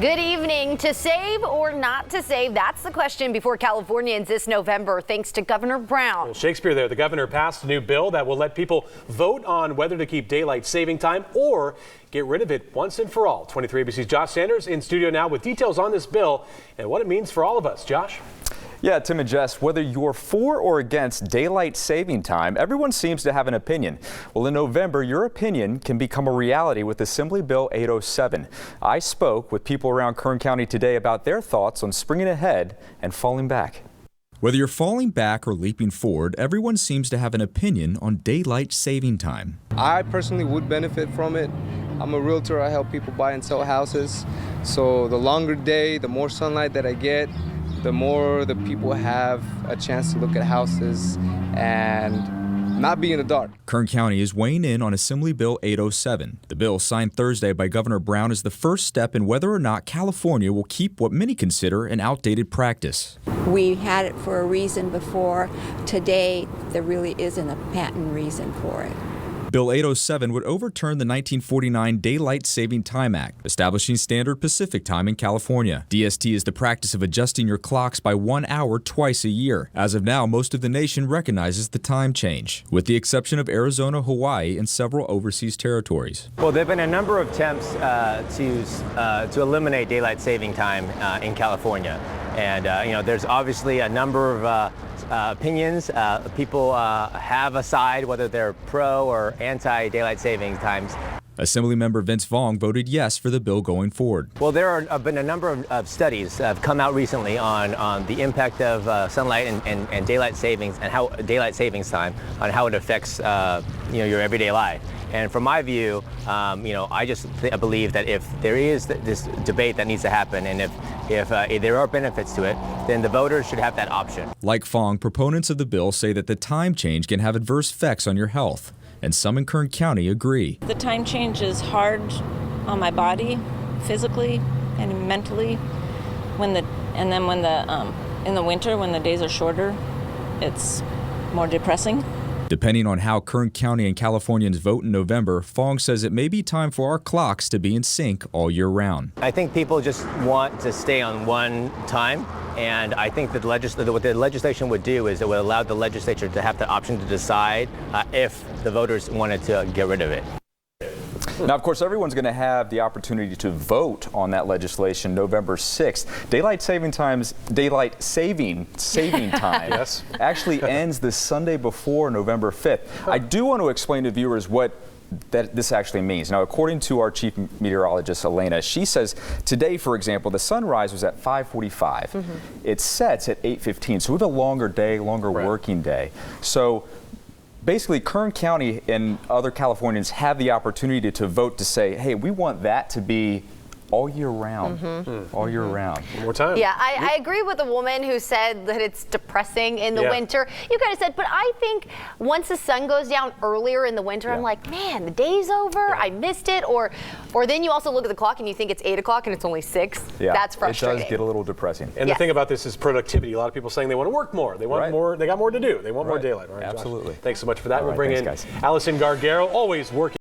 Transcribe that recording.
Good evening. To save or not to save? That's the question before Californians this November, thanks to Governor Brown. Well, Shakespeare there. The governor passed a new bill that will let people vote on whether to keep daylight saving time or get rid of it once and for all. 23 ABC's Josh Sanders in studio now with details on this bill and what it means for all of us. Josh? Yeah, Tim and Jess, whether you're for or against daylight saving time, everyone seems to have an opinion. Well, in November, your opinion can become a reality with Assembly Bill 807. I spoke with people around Kern County today about their thoughts on springing ahead and falling back. Whether you're falling back or leaping forward, everyone seems to have an opinion on daylight saving time. I personally would benefit from it. I'm a realtor. I help people buy and sell houses. So the longer day, the more sunlight that I get, the more the people have a chance to look at houses and not be in the dark. Kern County is weighing in on Assembly Bill 807. The bill, signed Thursday by Governor Brown, is the first step in whether or not California will keep what many consider an outdated practice. We had it for a reason before. Today, there really isn't a patent reason for it. Bill 807 would overturn the 1949 Daylight Saving Time Act, establishing standard Pacific time in California. DST is the practice of adjusting your clocks by 1 hour twice a year. As of now, most of the nation recognizes the time change, with the exception of Arizona, Hawaii, and several overseas territories. Well, there have been a number of attempts to eliminate daylight saving time in California. And, there's obviously a number of opinions. People have a side, whether they're pro or anti-daylight saving times. Assemblymember Vince Vaughn voted yes for the bill going forward. Well, there have been a number of studies that have come out recently on the impact of sunlight and daylight savings and how daylight savings time on how it affects your everyday life. And from my view, I just believe that if there is this debate that needs to happen, and if there are benefits to it, then the voters should have that option. Like Fong, proponents of the bill say that the time change can have adverse effects on your health, and some in Kern County agree. The time change is hard on my body, physically and mentally. In the winter, when the days are shorter, it's more depressing. Depending on how Kern County and Californians vote in November, Fong says it may be time for our clocks to be in sync all year round. I think people just want to stay on one time, and I think that what the legislation would do is it would allow the legislature to have the option to decide if the voters wanted to get rid of it. Now, of course, everyone's going to have the opportunity to vote on that legislation November 6th. Daylight saving time Yes. actually ends the Sunday before November 5th. I do want to explain to viewers what this actually means. Now, according to our chief meteorologist, Elena, she says today, for example, the sunrise was at 5:45. It sets at 8:15, so we have a longer day, working day. So basically, Kern County and other Californians have the opportunity to vote to say, hey, we want that to be all year round. All year round. One more time. Yeah, I agree with the woman who said that it's depressing in the winter. You kind of said, but I think once the sun goes down earlier in the winter, I'm like, man, the day's over. I missed it. Or then you also look at the clock and you think it's 8 o'clock and it's only 6. Yeah, that's frustrating. It does get a little depressing. And the thing about this is productivity. A lot of people saying they want to work more. They want more. They got more to do. They want more daylight. Right, absolutely. Josh? Thanks so much for that. We'll bring in guys. Allison Gargaro, always working.